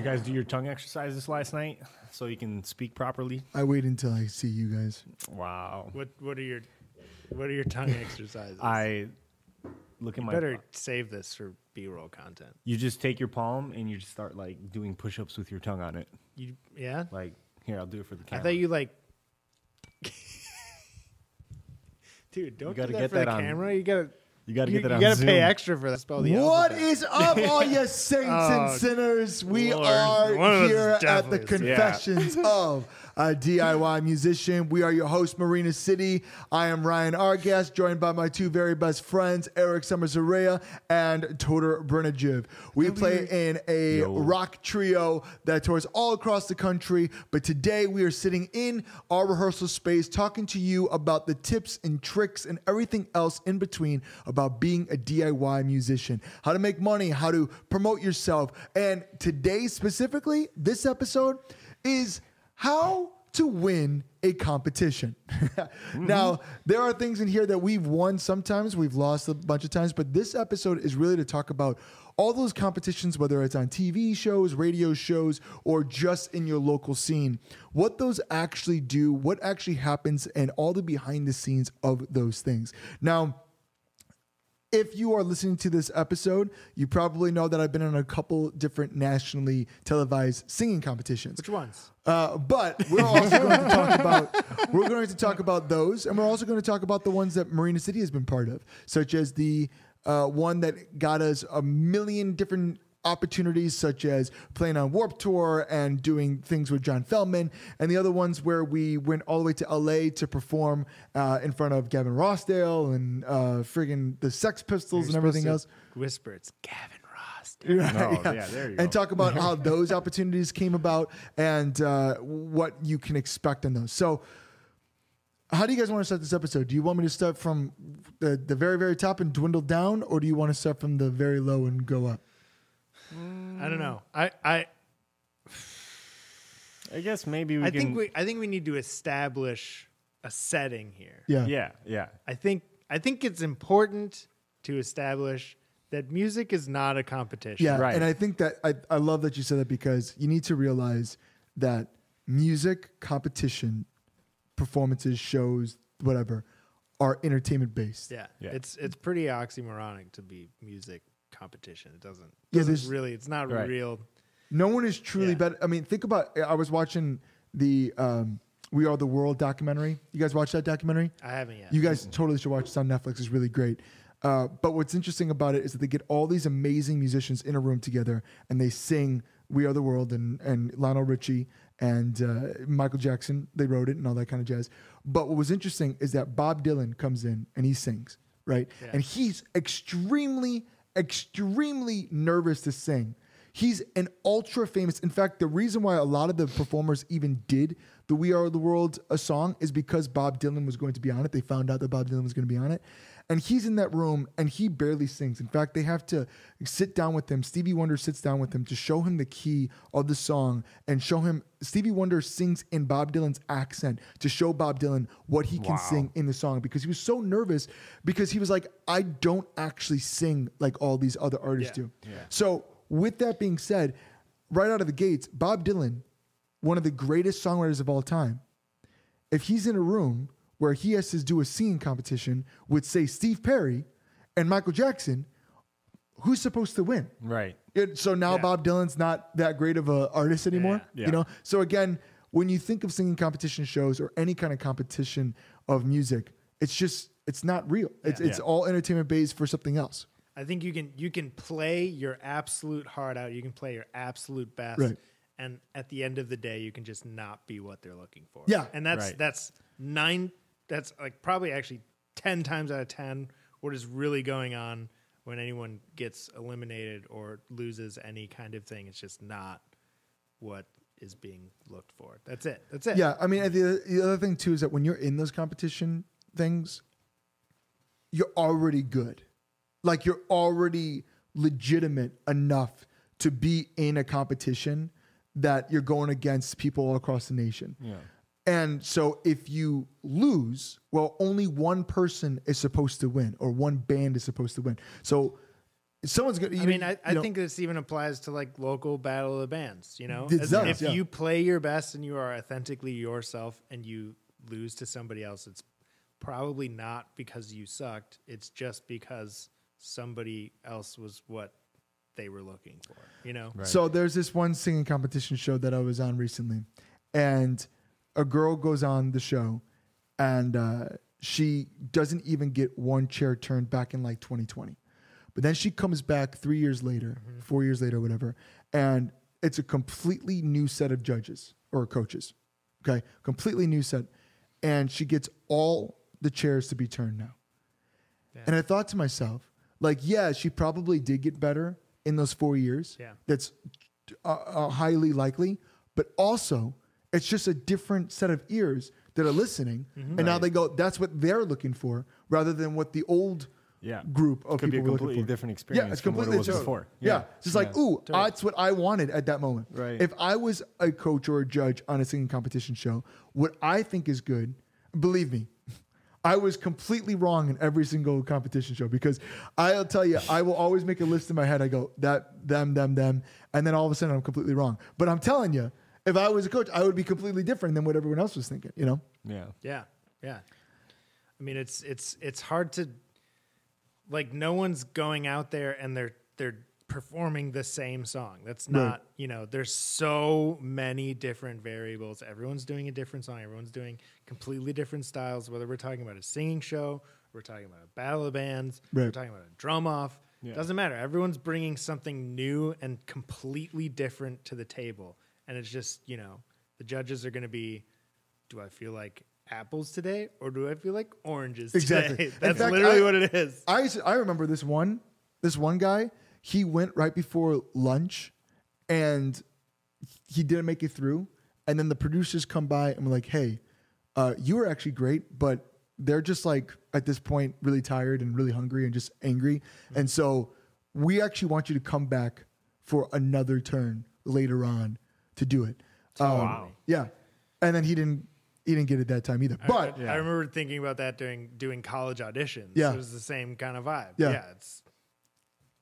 guys do your tongue exercises last night so you can speak properly? I wait until I see you guys. Wow. What are your tongue exercises? I look at you my. better save this for B-roll content. You just take your palm and you just start like doing push-ups with your tongue on it. Yeah. Like here, I'll do it for the camera. I thought you like. Dude, don't gotta do that get for that the on- camera. You gotta get that on You gotta Zoom. pay extra for that. Spell the What alphabet. is up, all you saints and sinners? We Lord. are One of us here is at the definitely- Confessions of a D.I.Y. musician. We are your host, Marina City. I am Ryan Argas, joined by my two very best friends, Eric Summers-Araya and Todor Brnajiv. We play in a rock trio that tours all across the country, but today we are sitting in our rehearsal space talking to you about the tips and tricks and everything else in between about being a DIY musician, how to make money, how to promote yourself. And today specifically, this episode is how to win a competition. Now, there are things in here that we've won sometimes, we've lost a bunch of times, but this episode is really to talk about all those competitions, whether it's on TV shows, radio shows, or just in your local scene, what those actually do, what actually happens, and all the behind the scenes of those things. Now, if you are listening to this episode, you probably know that I've been in a couple different nationally televised singing competitions. Which ones? But we're also going to talk about those, and we're also going to talk about the ones that Marina City has been part of, such as the one that got us a million different opportunities, such as playing on Warped Tour and doing things with John Feldman, and the other ones where we went all the way to LA to perform in front of Gavin Rossdale and friggin' the Sex Pistols and everything else. Whisper, it's Gavin Ross. Right, Oh, yeah, there you go. And talk about how those opportunities came about and what you can expect in those. So, how do you guys want to start this episode? Do you want me to start from the very, very top and dwindle down, or do you want to start from the very low and go up? I don't know. I guess maybe we I can. think we need to establish a setting here. Yeah. Yeah. I think it's important to establish that music is not a competition. Yeah, Right. and I think that I love that you said that, because you need to realize that music, competition, performances, shows, whatever, are entertainment based. Yeah. Yeah. It's pretty oxymoronic to be music competition. It doesn't there's- really, it's not Right. real. No one is truly Yeah. better. I mean, think about, I was watching the We Are the World documentary. You guys watch that documentary? I haven't yet. You guys totally should watch it. It's on Netflix. It's really great. But what's interesting about it is that they get all these amazing musicians in a room together and they sing We Are the World, and Lionel Richie and Michael Jackson, they wrote it and all that kind of jazz. But what was interesting is that Bob Dylan comes in and he sings, right? Yeah. And he's extremely nervous to sing. He's an ultra famous. In fact, the reason why a lot of the performers even did the We Are the World song is because Bob Dylan was going to be on it. They found out that Bob Dylan was going to be on it. And he's in that room and he barely sings. In fact, they have to sit down with him. Stevie Wonder sits down with him to show him the key of the song and show him. Stevie Wonder sings in Bob Dylan's accent to show Bob Dylan what he can sing in the song, because he was so nervous, because he was like, I don't actually sing like all these other artists do. Yeah. So with that being said, right out of the gates, Bob Dylan, one of the greatest songwriters of all time, if he's in a room where he has to do a singing competition with, say, Steve Perry and Michael Jackson, who's supposed to win? Right. So now Bob Dylan's not that great of an artist anymore. Yeah. You know. So again, when you think of singing competition shows or any kind of competition of music, it's not real. It's all entertainment based for something else. I think you can play your absolute heart out. You can play your absolute best. Right. And at the end of the day, you can just not be what they're looking for. Yeah. And Right. that's like probably actually 10 times out of 10 what is really going on when anyone gets eliminated or loses any kind of thing. It's just not what is being looked for. That's it. Yeah, I mean, the other thing too is that when you're in those competition things, you're already good. Like, you're already legitimate enough to be in a competition that you're going against people all across the nation. Yeah. And so if you lose, well, only one person is supposed to win, or one band is supposed to win. So someone's gonna. I think this even applies to like local battle of the bands. You know, It does, if yeah. you play your best and you are authentically yourself, and you lose to somebody else, it's probably not because you sucked. It's just because somebody else was what they were looking for. You know. Right. So there's this one singing competition show that I was on recently, and a girl goes on the show, and she doesn't even get one chair turned back in like 2020. But then she comes back 3 years later, 4 years later, whatever, and it's a completely new set of judges or coaches. Okay, completely new set. And she gets all the chairs to be turned now. Yeah. And I thought to myself, like, yeah, she probably did get better in those 4 years. Yeah. That's highly likely. But also, it's just a different set of ears that are listening. And now they go, that's what they're looking for, rather than what the old group of Could be a people were looking completely for. different experience. Yeah, it's from what completely it was different. before. Yeah. It's just like, ooh, that's what I wanted at that moment. Right. If I was a coach or a judge on a singing competition show, what I think is good, believe me, I was completely wrong in every single competition show, because I'll tell you, I will always make a list in my head. I go, that, them, and then all of a sudden I'm completely wrong. But I'm telling you, if I was a coach, I would be completely different than what everyone else was thinking, you know? Yeah. I mean, it's hard to, like, no one's going out there and they're performing the same song. That's not, you know, there's so many different variables. Everyone's doing a different song. Everyone's doing completely different styles, whether we're talking about a singing show, we're talking about a battle of bands, we're talking about a drum off. Yeah. Doesn't matter. Everyone's bringing something new and completely different to the table. And it's just, you know, the judges are going to be, do I feel like apples today, or do I feel like oranges Exactly. today? That's fact, literally what it is. I remember this one guy, he went right before lunch and he didn't make it through. And then the producers come by and were like, hey, you were actually great, but they're just like at this point really tired and really hungry and just angry. And so we actually want you to come back for another turn later on to do it. Wow. Yeah. And then he didn't get it that time either. But I remember thinking about that during doing college auditions. Yeah. It was the same kind of vibe. Yeah. It's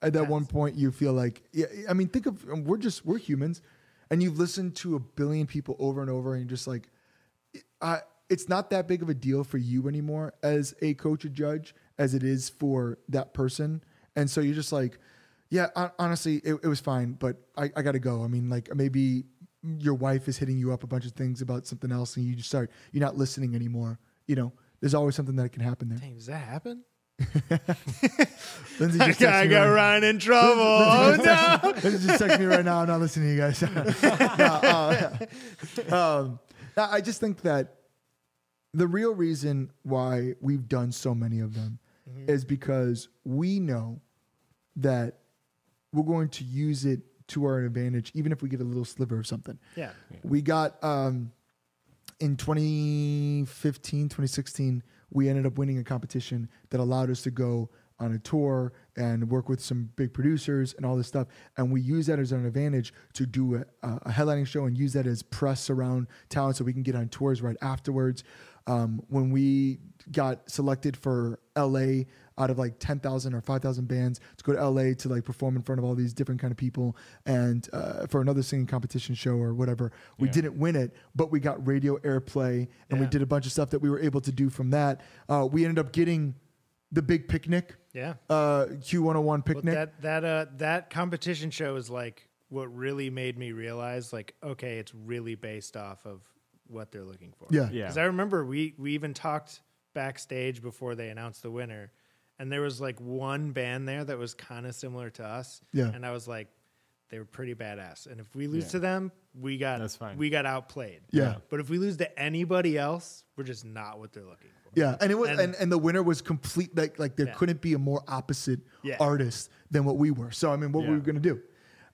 at that one point you feel like, I mean, think of, we're humans, and you've listened to a billion people over and over, and you're just like, it's not that big of a deal for you anymore as a coach or judge as it is for that person. And so you're just like, yeah, honestly, it was fine, but I got to go. I mean, like, maybe your wife is hitting you up a bunch of things about something else, and you're not listening anymore. You know, there's always something that can happen there. dang, does that happen? Lindsay just I got Ryan in trouble. Oh no! Lindsay just texted me right now. I'm not listening to you guys. I just think that the real reason why we've done so many of them is because we know that we're going to use it to our advantage, even if we get a little sliver of something. Yeah. We got in 2015, 2016, we ended up winning a competition that allowed us to go on a tour and work with some big producers and all this stuff. And we use that as an advantage to do a headlining show and use that as press around town so we can get on tours right afterwards. When we got selected for LA out of like 10,000 or 5,000 bands to go to LA to like perform in front of all these different kind of people and for another singing competition show or whatever. We didn't win it, but we got radio airplay and we did a bunch of stuff that we were able to do from that. We ended up getting the big picnic. Yeah. Q101 picnic. Well, that competition show is like what really made me realize, like, okay, it's really based off of what they're looking for. Yeah. Because I remember we even talked backstage before they announced the winner, and there was like one band there that was kind of similar to us. Yeah. And I was like, they were pretty badass. And if we lose to them, That's fine. we got outplayed. Yeah. But if we lose to anybody else, we're just not what they're looking for. Yeah, and it was, and the winner was complete. Like there couldn't be a more opposite artist than what we were. So I mean, what were we going to do?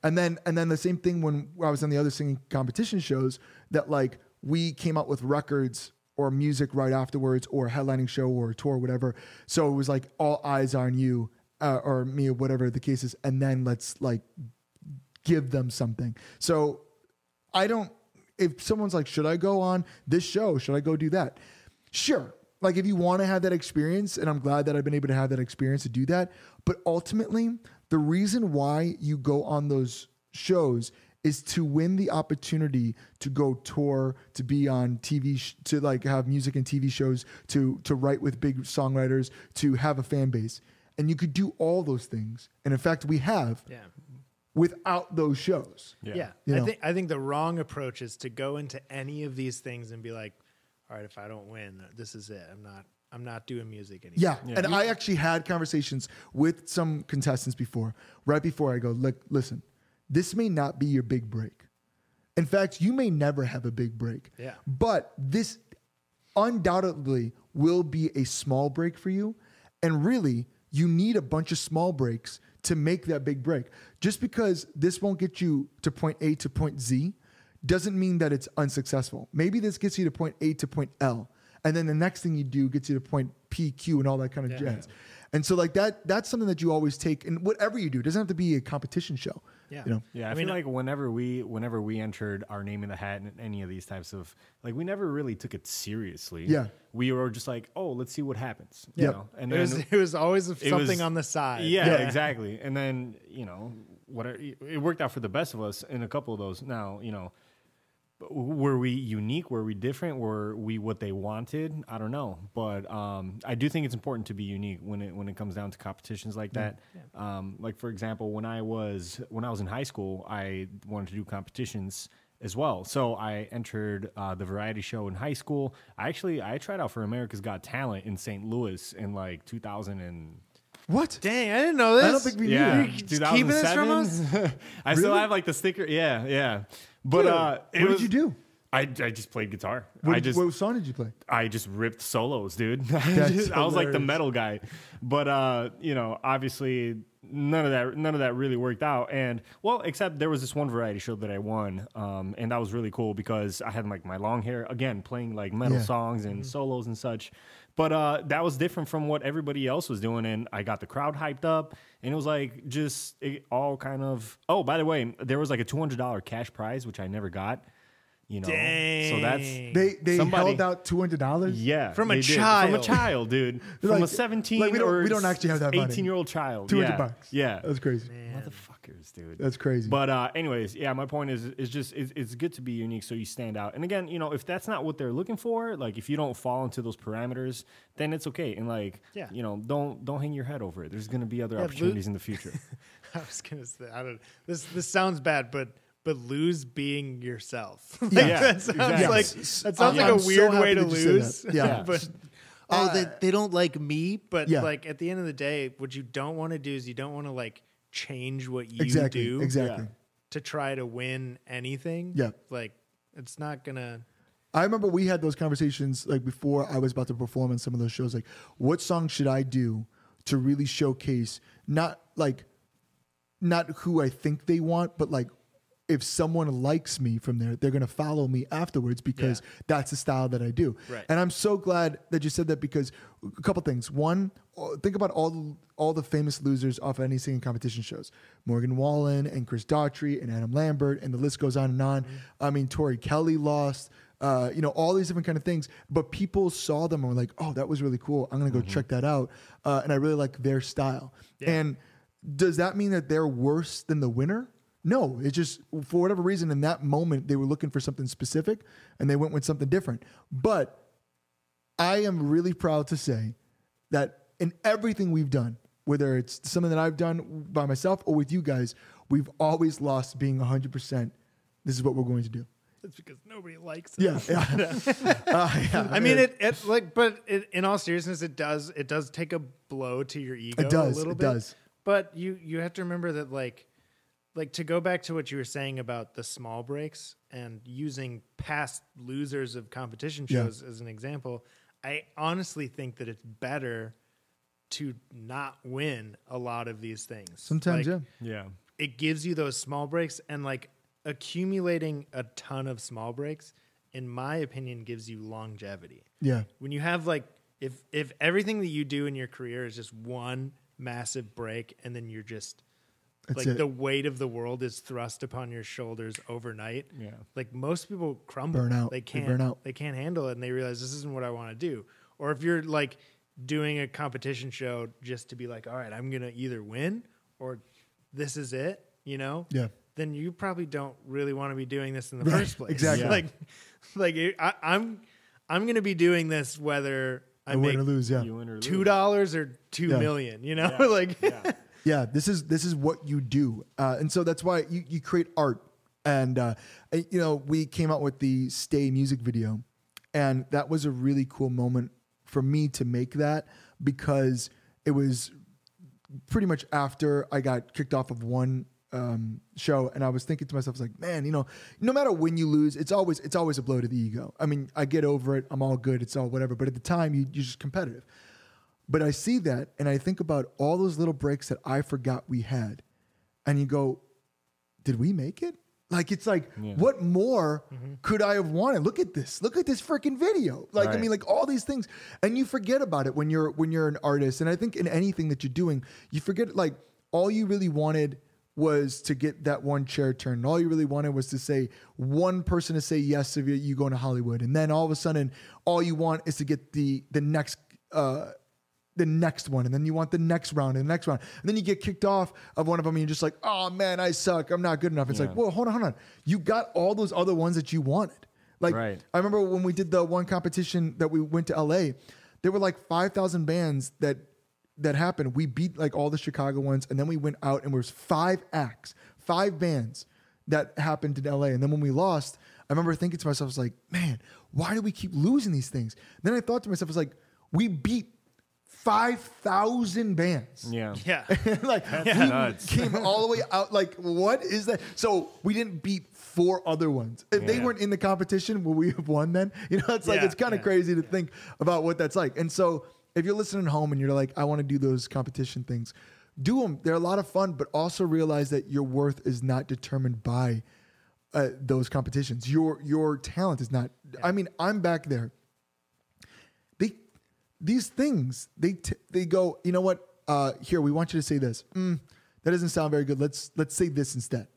And then the same thing when I was on the other singing competition shows, that like we came out with records or music right afterwards, or a headlining show or a tour, or whatever. So it was like all eyes on you or me or whatever the case is, and then let's like give them something. So I don't. If someone's like, should I go on this show? Should I go do that? Sure. Like if you want to have that experience, and I'm glad that I've been able to have that experience to do that. But ultimately, The reason why you go on those shows is to win the opportunity to go tour, to be on TV, to like have music and TV shows, to write with big songwriters, to have a fan base. And you could do all those things. And in fact, we have without those shows. Yeah. You know? I think the wrong approach is to go into any of these things and be like, all right, if I don't win, this is it. I'm not doing music anymore. Yeah. And I actually had conversations with some contestants before, right before I go, look, listen, this may not be your big break. In fact, you may never have a big break. Yeah. But this undoubtedly will be a small break for you. And really, you need a bunch of small breaks to make that big break. Just because this won't get you to point A to point Z doesn't mean that it's unsuccessful. Maybe this gets you to point A to point L. And then the next thing you do gets you to point P, Q, and all that kind of jazz. And so like that's something that you always take in whatever you do. It doesn't have to be a competition show. Yeah. You know? Yeah, I feel like whenever we entered our name in the hat in any of these types of, like, we never really took it seriously. Yeah. We were just like, oh, let's see what happens. Yeah. You know? And then It was always something on the side. Yeah, exactly. And then, you know, whatever, it worked out for the best of us in a couple of those. Now, you know, were we unique? Were we different? Were we what they wanted? I don't know, but I do think it's important to be unique when it comes down to competitions like that. Yeah. Like for example, when I was in high school, I wanted to do competitions as well. So I entered the variety show in high school. I tried out for America's Got Talent in St. Louis in like 2000 and. What? Dang, I didn't know this. I don't think we knew. Are you keeping this from us? I still have like the sticker. Yeah. But what did you do? I just played guitar. What song did you play? I just ripped solos, dude. That's I was like the hilarious. metal guy. But you know, obviously none of that really worked out. And well, except there was this one variety show that I won. And that was really cool because I had like my long hair, again, playing like metal songs and solos and such. But that was different from what everybody else was doing, and I got the crowd hyped up, and it was like it all kind of. Oh, by the way, there was like a $200 cash prize, which I never got. You know, Dang. so that's They held out $200. yeah From a they did. child. from a child, dude, from Like- a 17 like we or don't actually have that money. 18-year-old child, $200. yeah, That's crazy. motherfuckers, dude. That's crazy. But anyways, yeah, my point is just it's good to be unique so you stand out. And again, you know, if that's not what they're looking for, like if you don't fall into those parameters, then it's okay. And like, you know, don't hang your head over it. There's going to be other opportunities in the future. I was gonna say, I don't. This sounds bad, but lose being yourself. Like, Yeah, that sounds exactly. like that sounds I'm like a so weird happy way to that you said lose. that. Yeah. But they don't like me. But like at the end of the day, what you don't want to do is you don't want to like change what you do Exactly. to try to win anything. Yeah. Like it's not gonna. I remember we had those conversations like before I was about to perform in some of those shows. Like, what song should I do to really showcase not who I think they want, but like if someone likes me from there, they're gonna follow me afterwards because that's the style that I do. Right. And I'm so glad that you said that because a couple things. One, think about all the famous losers off any singing competition shows: Morgan Wallen and Chris Daughtry and Adam Lambert, and the list goes on and on. I mean, Tori Kelly lost. You know, all these different kind of things, but people saw them and were like, "Oh, that was really cool. I'm gonna go check that out," and I really like their style. Yeah. And does that mean that they're worse than the winner? No, it's just for whatever reason in that moment they were looking for something specific and they went with something different. But I am really proud to say that in everything we've done, whether it's something that I've done by myself or with you guys, we've always lost being 100%. This is what we're going to do. It's because nobody likes it. Yeah. I mean, it like, but in all seriousness, it does take a blow to your ego. It does. A little It bit. does. But you have to remember that like to go back to what you were saying about the small breaks and using past losers of competition shows as an example, I honestly think that it's better to not win a lot of these things. Sometimes, like, Yeah. it gives you those small breaks, and like accumulating a ton of small breaks, in my opinion, gives you longevity. Yeah. When you have like, if everything that you do in your career is just one massive break, and then you're just That's like it. the weight of the world is thrust upon your shoulders overnight. Yeah. Like most people crumble. Burn out. They They can't. burn out. They can't handle it, and they realize this isn't what I want to do. Or if you're like doing a competition show just to be like, all right, I'm gonna either win or this is it, you know, Yeah. then you probably don't really want to be doing this in the first place. Exactly. I'm going to be doing this whether I win make or lose. Yeah. You win or lose. $2 or $2 million, you know, Yeah, this is what you do, and so that's why you create art. And you know, we came out with the Stay music video, and that was a really cool moment for me to make that, because it was pretty much after I got kicked off of one show, and I was thinking to myself, I was like, man, you know, no matter when you lose, it's always a blow to the ego. I mean, I get over it, I'm all good, it's all whatever. But at the time, you're just competitive. But I see that, and I think about all those little breaks that I forgot we had. And you go, did we make it? Like, it's like, what more could I have wanted? Look at this freaking video. Like, I mean, like all these things. And you forget about it when you're an artist. And I think in anything that you're doing, you forget, like, all you really wanted was to get that one chair turned. And all you really wanted was to say one person to say yes if you going to Hollywood. And then all of a sudden, all you want is to get the next one, and then you want the next round and the next round, and then you get kicked off of one of them, and you're just like, oh man, I suck, I'm not good enough. It's like, well, hold on, you got all those other ones that you wanted. Like, I remember when we did the one competition that we went to LA, there were like 5,000 bands that happened. We beat like all the Chicago ones, and then we went out and there was 5 acts, 5 bands that happened in LA. And then when we lost, I remember thinking to myself, I was like, man, why do we keep losing these things? Then I thought to myself, I was like, we beat 5,000 bands. Yeah. Like, we came all the way out. Like, what is that? So we didn't beat 4 other ones. If they weren't in the competition, will we have won then? You know, it's like, it's kind of crazy to think about what that's like. And so if you're listening at home and you're like, I want to do those competition things, do them. They're a lot of fun, but also realize that your worth is not determined by those competitions. Your talent is not. I mean, I'm back there. These things, they go, you know what? Here, we want you to say this. That doesn't sound very good. Let's say this instead.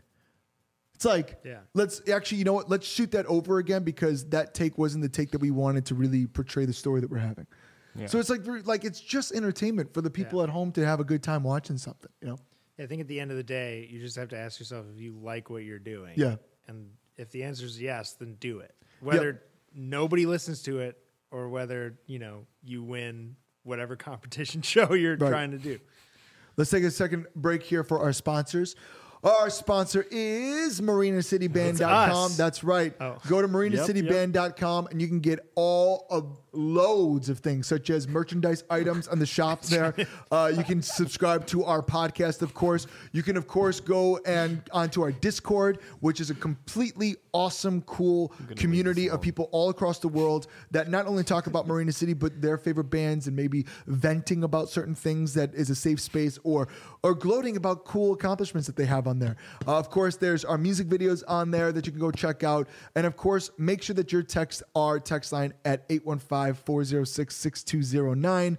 It's like, let's actually, you know what? Let's shoot that over again, because that take wasn't the take that we wanted to really portray the story that we're having. Yeah. So it's like it's just entertainment for the people at home to have a good time watching something, you know? I think at the end of the day, you just have to ask yourself if you like what you're doing. Yeah. And if the answer is yes, then do it. Whether nobody listens to it, or whether, you know, you win whatever competition show you're trying to do. Let's take a second break here for our sponsors. Our sponsor is MarinaCityBand.com. That's right. Go to MarinaCityBand.com and you can get all of loads of things, such as merchandise items on the shop there. You can subscribe to our podcast, of course. You can, of course, go and onto our Discord, which is a completely awesome, cool community of people all across the world that not only talk about Marina City, but their favorite bands, and maybe venting about certain things that is a safe space, or gloating about cool accomplishments that they have on there. Of course, there's our music videos on there that you can go check out. And of course, make sure that your texts our text line at 815-406-6209.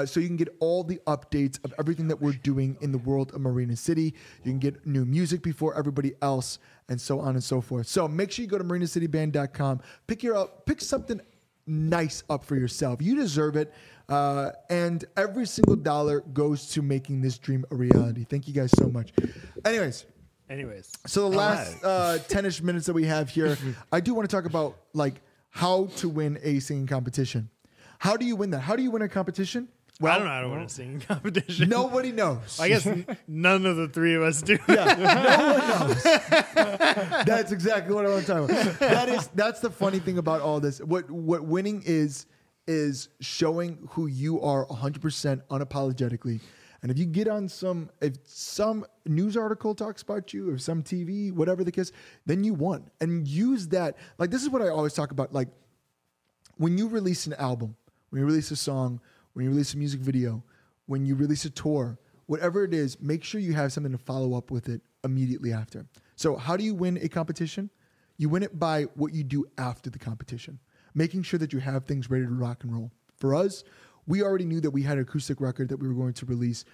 So you can get all the updates of everything that we're doing in the world of Marina City. You can get new music before everybody else, and so on and so forth. So make sure you go to MarinaCityBand.com. Pick something nice up for yourself. You deserve it. And every single dollar goes to making this dream a reality. Thank you guys so much. Anyways. So the last 10-ish minutes that we have here, I do want to talk about like how to win a singing competition. How do you win that? How do you win a competition? Well, I don't know how to win a singing competition. Nobody knows. I guess none of the three of us do. Yeah, no one knows. That's exactly what I want to talk about. That's the funny thing about all this. What winning is showing who you are 100% unapologetically. And if you get on if some news article talks about you, or some TV, whatever the case, then you won. And use that. Like, this is what I always talk about. Like, when you release an album, when you release a song, when you release a music video, when you release a tour, whatever it is, make sure you have something to follow up with it immediately after. So how do you win a competition? You win it by what you do after the competition, making sure that you have things ready to rock and roll. For us, we already knew that we had an acoustic record that we were going to release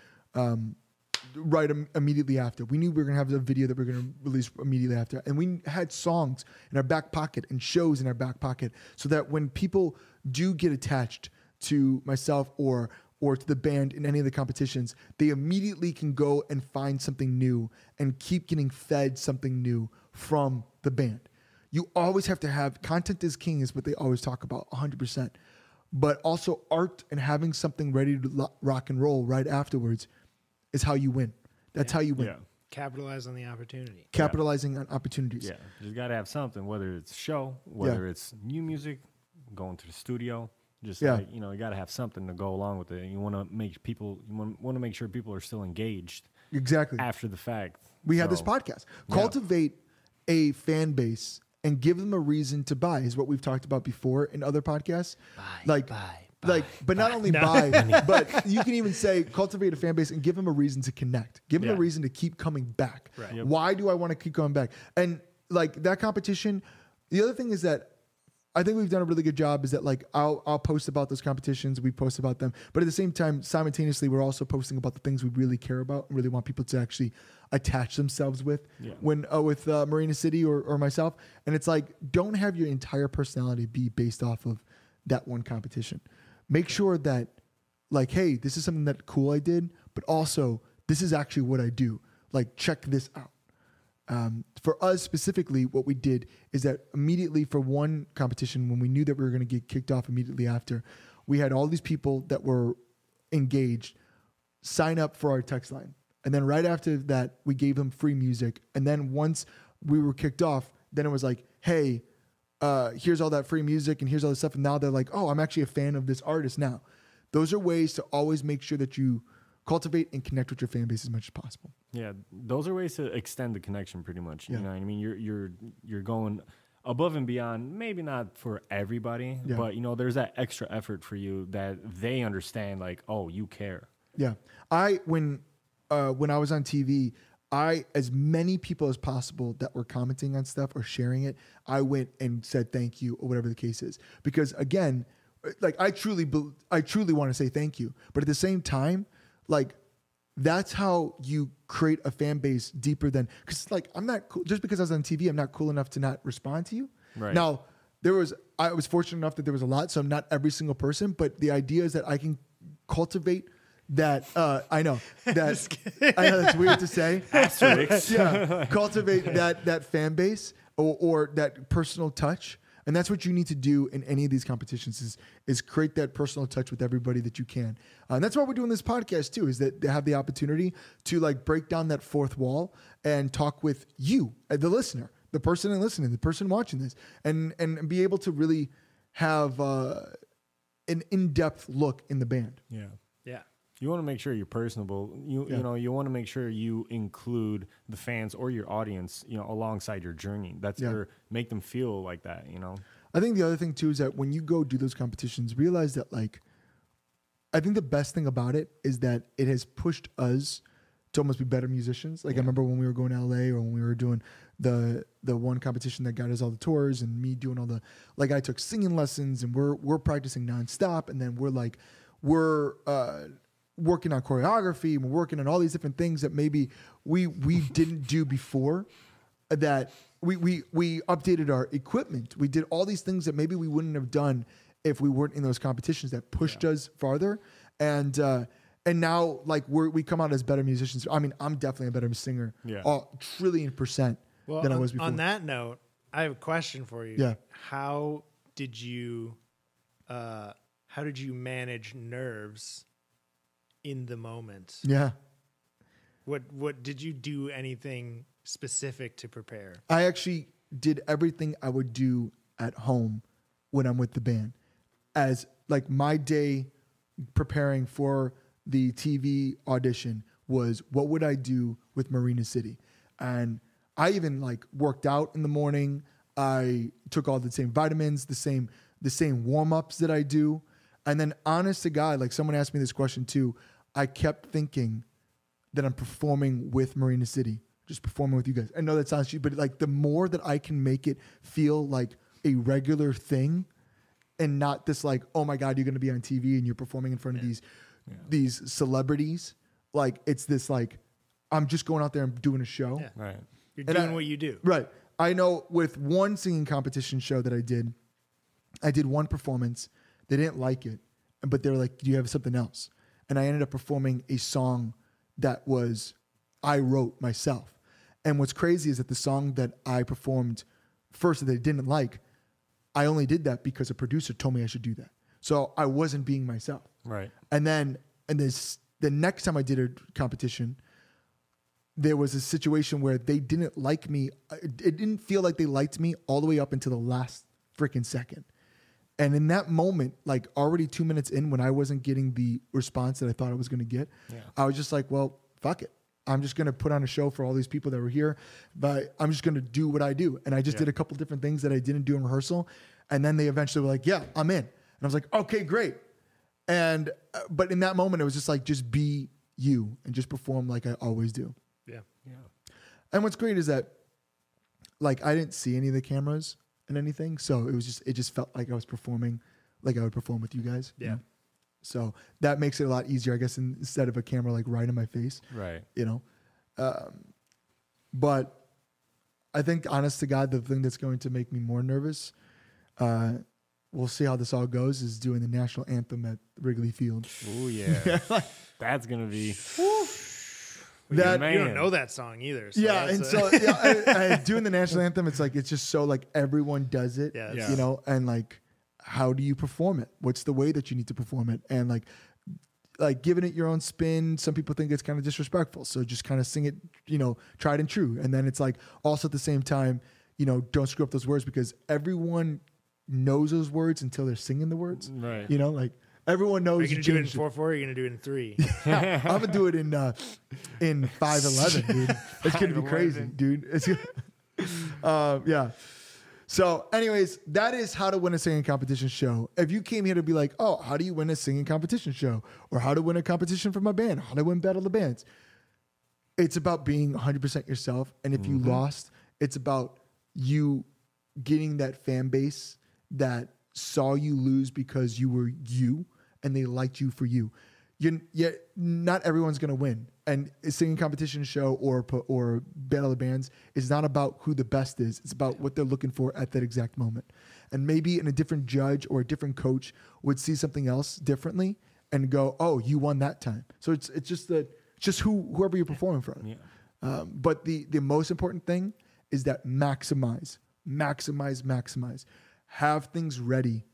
immediately after. We knew we were going to have a video that we were going to release immediately after. And we had songs in our back pocket and shows in our back pocket, so that when people do get attached to myself or or to the band in any of the competitions, they immediately can go and find something new and keep getting fed something new from the band. You always have to have content is king is what they always talk about 100%, but also art and having something ready to rock and roll right afterwards is how you win. That's how you win. Yeah. Capitalize on the opportunity. Capitalizing on opportunities. Yeah, you got to have something, whether it's show, whether it's new music, going to the studio. Just like, you know, you got to have something to go along with it. And you want to make people, you want to make sure people are still engaged. Exactly. After the fact. We have this podcast. Cultivate a fan base and give them a reason to buy is what we've talked about before in other podcasts. But not only buy, but you can even say cultivate a fan base and give them a reason to connect. Give them a reason to keep coming back. Right. Yep. Why do I want to keep going back? And like that competition, the other thing is that I think we've done a really good job is that like I'll post about those competitions, we post about them, but at the same time, simultaneously, we're also posting about the things we really care about and really want people to actually attach themselves with when with Marina City or myself. And it's like, don't have your entire personality be based off of that one competition. Make sure that like, hey, this is something that cool I did, but also this is actually what I do. Like, check this out. For us specifically, what we did is that immediately for one competition, when we knew that we were going to get kicked off immediately after, we had all these people that were engaged sign up for our text line. And then right after that, we gave them free music. And then once we were kicked off, then it was like, hey, here's all that free music and here's all this stuff. And now they're like, oh, I'm actually a fan of this artist now. Those are ways to always make sure that you cultivate and connect with your fan base as much as possible. Yeah, those are ways to extend the connection pretty much. You know what I mean? You're going above and beyond, maybe not for everybody, but you know, there's that extra effort for you that they understand, like, oh, you care. Yeah. When I was on TV, as many people as possible that were commenting on stuff or sharing it, I went and said thank you or whatever the case is. Because again, like I truly want to say thank you. But at the same time, like that's how you create a fan base deeper than, because like I'm not cool just because I was on TV, I'm not cool enough to not respond to you. Right. Now I was fortunate enough that there was a lot, so I'm not every single person, but the idea is that I can cultivate that I know that's weird to say. Cultivate that fan base or that personal touch. And that's what you need to do in any of these competitions is create that personal touch with everybody that you can. And that's why we're doing this podcast too, is that they have the opportunity to like break down that fourth wall and talk with you, the listener, the person listening, the person watching this, and be able to really have an in-depth look in the band. Yeah. Yeah. You want to make sure you're personable. You know, you want to make sure you include the fans or your audience, you know, alongside your journey. That's make them feel like that, you know. I think the other thing too is that when you go do those competitions, realize that like, I think the best thing about it is that it has pushed us to almost be better musicians. Like I remember when we were going to LA or when we were doing the one competition that got us all the tours and me doing all the, like I took singing lessons and we're practicing nonstop. And then we're working on choreography, we're working on all these different things that maybe we didn't do before, that we updated our equipment. We did all these things that maybe we wouldn't have done if we weren't in those competitions that pushed us farther. And now like we come out as better musicians. I mean, I'm definitely a better singer, trillion% than I was before. On that note, I have a question for you. Yeah. How did you manage nerves in the moment? Yeah. What did you do anything specific to prepare? I actually did everything I would do at home when I'm with the band. As like my day preparing for the TV audition was, what would I do with Marina City? And I even like worked out in the morning. I took all the same vitamins, the same warm-ups that I do. And then honest to God, like someone asked me this question too, I kept thinking that I'm performing with Marina City, just performing with you guys. I know that sounds cheap, but like the more that I can make it feel like a regular thing and not this like, oh my God, you're going to be on TV and you're performing in front of these celebrities. Like it's this like, I'm just going out there and doing a show. Yeah. Right. You're doing what you do. Right. I know with one singing competition show that I did one performance. They didn't like it, but they were like, do you have something else? and I ended up performing a song that I wrote myself. And what's crazy is that the song that I performed first that they didn't like, I only did that because a producer told me I should do that. So I wasn't being myself. Right. And then the next time I did a competition, there was a situation where they didn't like me. It didn't feel like they liked me all the way up until the last freaking second. And in that moment, like already 2 minutes in, when I wasn't getting the response that I thought I was going to get, I was just like, well, fuck it. I'm just going to put on a show for all these people that were here, but I'm just going to do what I do. And I just did a couple different things that I didn't do in rehearsal. And then they eventually were like, yeah, I'm in. And I was like, okay, great. And, but in that moment, it was just like, just be you and just perform like I always do. Yeah. Yeah. And what's great is that like, I didn't see any of the cameras and anything. So it just felt like I was performing like I would perform with you guys. Yeah. You know? So that makes it a lot easier, I guess, instead of a camera like right in my face. Right. You know? But I think, honest to God, the thing that's going to make me more nervous, we'll see how this all goes, is doing the national anthem at Wrigley Field. Oh, yeah. That's going to be... You don't know that song either. So yeah, and so doing the national anthem, it's just so like everyone does it, you know, and like, how do you perform it? What's the way that you need to perform it? And like giving it your own spin, some people think it's kind of disrespectful. So just kind of sing it, you know, tried and true. And then it's like also at the same time, you know, don't screw up those words, because everyone knows those words until they're singing the words. Right. You know, like everyone knows. Are you going to do it in 4/4 or are you going to do it in 3? I'm going to do it in 5/11, dude. It's going to be crazy, dude. It's yeah. So anyways, that is how to win a singing competition show. If you came here to be like, oh, how do you win a singing competition show? Or how to win a competition for my band? How to win Battle of the Bands? It's about being 100% yourself. And if you lost, it's about you getting that fan base that saw you lose because you were you and they liked you for you. Not everyone's going to win. And a singing competition show or Battle of the Bands is not about who the best is. It's about what they're looking for at that exact moment. And maybe a different judge or a different coach would see something else differently and go, oh, you won that time. So it's just whoever you're performing for. Yeah. But the most important thing is that maximize. Have things ready.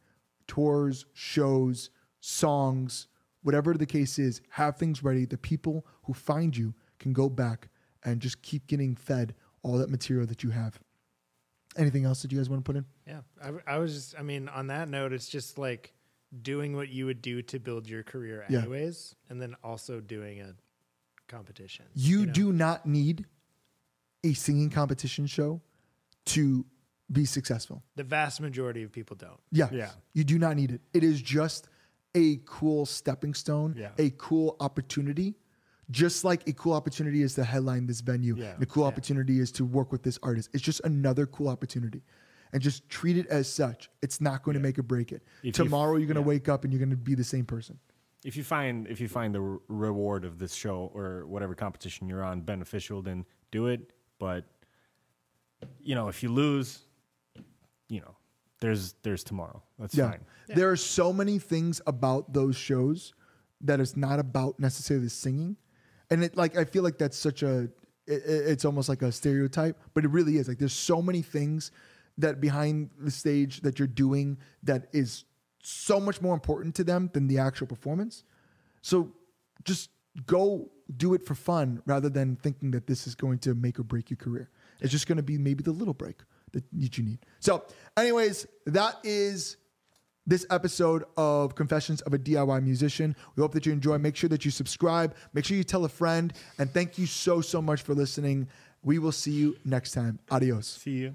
Tours, shows, songs, whatever the case is, have things ready. The people who find you can go back and just keep getting fed all that material that you have. Anything else that you guys want to put in? Yeah. I mean, on that note, it's just like doing what you would do to build your career anyways, and then also doing a competition. You do not need a singing competition show to be successful. The vast majority of people don't. Yeah. You do not need it. It is just a cool stepping stone, a cool opportunity, just like a cool opportunity is to headline this venue. Yeah. And a cool opportunity is to work with this artist. It's just another cool opportunity. And just treat it as such. It's not going to make or break it. Tomorrow you're going to wake up and you're going to be the same person. If you find the reward of this show or whatever competition you're on beneficial, then do it. But if you lose, there's tomorrow. That's fine. Yeah. There are so many things about those shows that it's not about necessarily singing. And I feel like that's it's almost like a stereotype, but it really is. Like there's so many things that behind the stage that you're doing that is so much more important to them than the actual performance. So just go do it for fun rather than thinking that this is going to make or break your career. It's just going to be maybe the little break that you need. So anyways, that is this episode of Confessions of a DIY Musician. We hope that you enjoy. Make sure that you subscribe. Make sure you tell a friend. And thank you so much for listening. We will see you next time. Adios. See you.